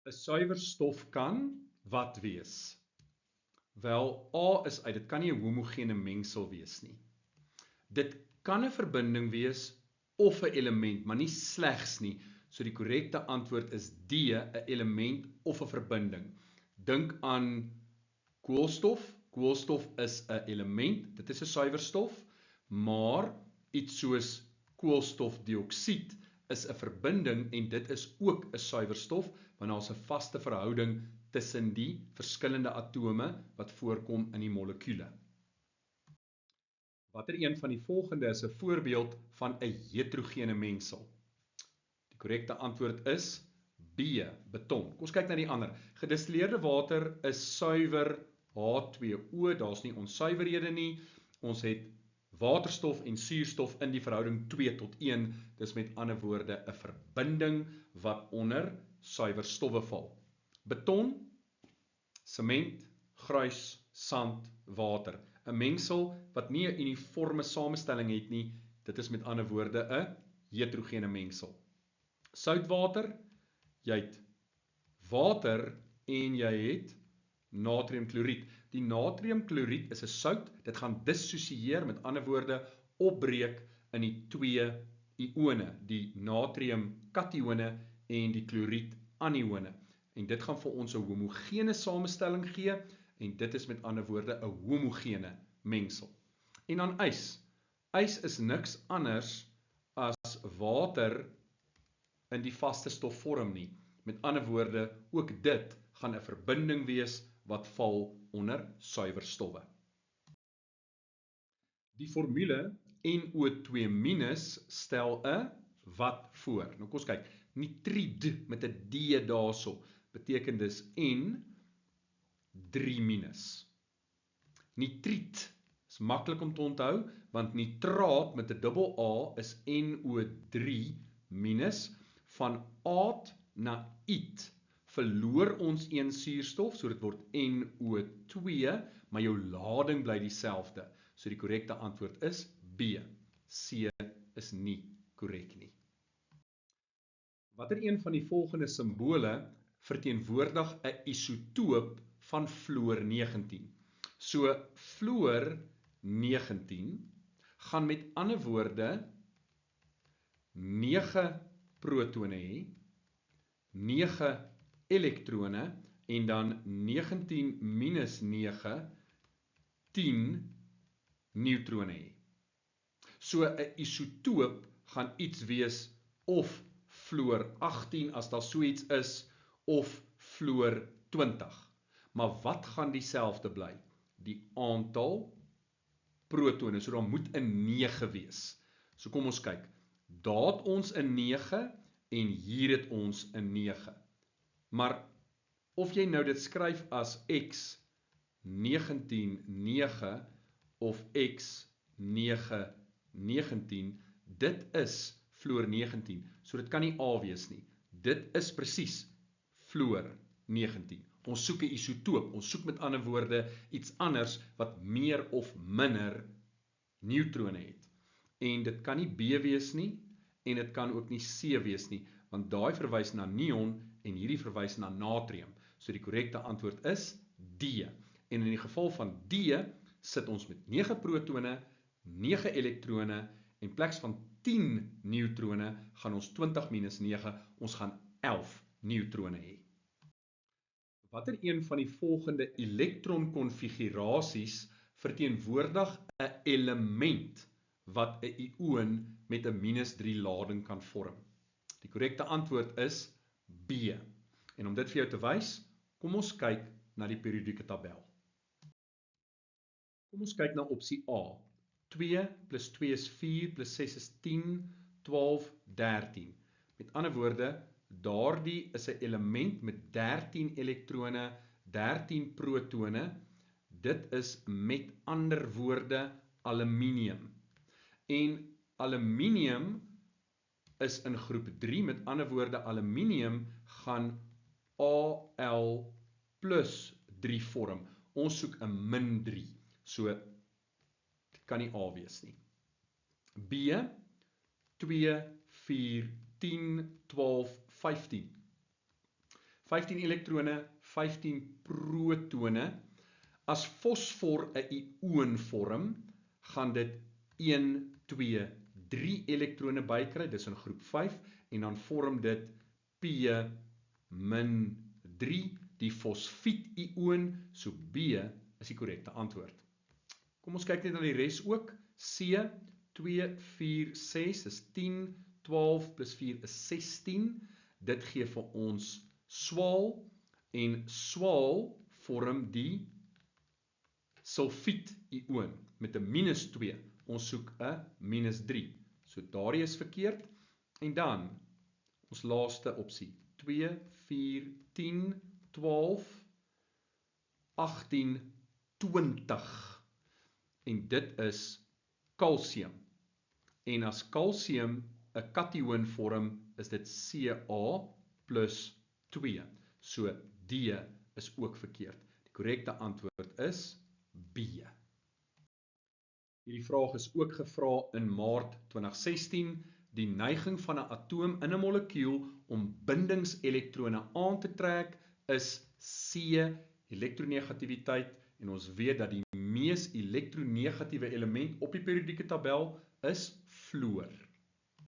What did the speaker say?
'n suiwer stof kan wat wees? Wel, A is uit, dit kan nie 'n homogene mengsel wees nie. Dit kan 'n verbinding wees of 'n element, maar nie slegs nie. So die korrekte antwoord is D, 'n element of 'n verbinding. Dink aan koolstof. Koolstof is 'n element, dit is 'n suiwer stof, maar iets soos koolstofdioksied is 'n verbinding en dit is ook 'n suiwer stof, want daar is 'n vaste verhouding tussen die verskillende atome wat voorkom in die molekule. Watter een van die volgende is 'n voorbeeld van 'n heterogene mengsel? Die korrekte antwoord is B, beton. Kom ons kyk na die ander. Gedistilleerde water is suiwer H2O, daar's nie onsuiverhede nie. Ons het waterstof en suurstof in die verhouding 2:1, dis met ander woorde 'n verbinding wat onder suiwer stowwe val. Beton, sement, gruis, sand, water. 'n Mengsel wat nie 'n uniforme samestelling het nie, dit is met ander woorde 'n heterogene mengsel. Soutwater, jy het water en jy het natriumkloried. Die natriumkloried is 'n sout, dit gaan dissosieer, met ander woorde opbreek in die twee ione, die natriumkatione en die kloriedanione. En dit gaan vir ons 'n homogene samestelling gee, en dit is met ander woorde 'n homogene mengsel. En dan ys. Ys is niks anders as water in die vaste stofvorm nie. Met ander woorde, ook dit gaan 'n verbinding wees wat val onder suiwer stowwe. Die formule NO2- stel 'n wat voor? Nou kom ons kyk. Nitried met 'n D daarso beteken dis N3-. Nitriet is maklik om te onthou, want nitraat met 'n dubbel A is NO3-. Van aat na iet verloor ons een suurstof, so dit word NO2, maar jou lading bly dieselfde. So die korrekte antwoord is B. C is nie korrek nie. Watter een van die volgende simbole verteenwoordig 'n isotoop van fluor 19? So fluor 19 gaan met ander woorde 9 protone hê, 9 elektrone en dan 19 minus 9, 10 neutrone hê. So 'n isotoop gaan iets wees of fluor 18 as daar so iets is, of fluor 20. Maar wat gaan dieselfde bly? Die aantal protone, so daar moet 'n 9 wees. So kom ons kyk. Daar het ons 'n 9 en hier het ons 'n 9. Maar of jy nou dit skryf as X 19 9 of X 9 19, dit is fluor 19. So dit kan nie A wees nie. Dit is presies fluor 19. Ons soek 'n isotoop. Ons soek met ander woorde iets anders wat meer of minder neutrone het. En dit kan nie B wees nie en dit kan ook nie C wees nie, want daai verwys na neon en hierdie verwys na natrium. So die korrekte antwoord is D. En in die geval van D sit ons met 9 protone, 9 elektrone en pleks van 10 neutrone gaan ons 20 minus 9, ons gaan 11 neutrone hê. Watter een van die volgende elektronkonfigurasies verteenwoordig 'n element wat 'n ioon met 'n -3 lading kan vorm? Die korrekte antwoord is B. En om dit vir jou te wys, kom ons kyk na die periodieke tabel. Kom ons kyk na opsie A. 2 plus 2 is 4, plus 6 is 10, 12, 13. Met ander woorde, daardie is 'n element met 13 elektrone, 13 protone. Dit is met ander woorde aluminium. En aluminium is in groep 3, met ander woorde aluminium gaan Al plus 3 vorm. Ons soek 'n -3. So dit kan nie A wees nie. B 2, 4, 10, 12, 15. 15 elektrone, 15 protone. As fosfor 'n ioon vorm, gaan dit 1, 2, 3 elektrone bykry, dis in groep 5, en dan vorm dit P-3, die fosfiet-ioon, so B is die korrekte antwoord. Kom ons kyk net na die res ook. C, 2, 4, 6 is 10, 12 plus 4 is 16. Dit gee vir ons swaal, en swaal vorm die sulfiet-ioon met 'n -2. Ons soek 'n -3. So daardie is verkeerd. En dan ons laaste opsie. 2, 4, 10, 12, 18, 20. En dit is kalsium. En as kalsium 'n kationen vorm, is dit Ca plus 2. So D is ook verkeerd. Die korrekte antwoord is B. Hierdie vraag is ook gevra in Maart 2016. Die neiging van 'n atoom in 'n molekuul om bindingselektrone aan te trek is C, elektronegativiteit, en ons weet dat die mees elektronegatiewe element op die periodieke tabel is fluor.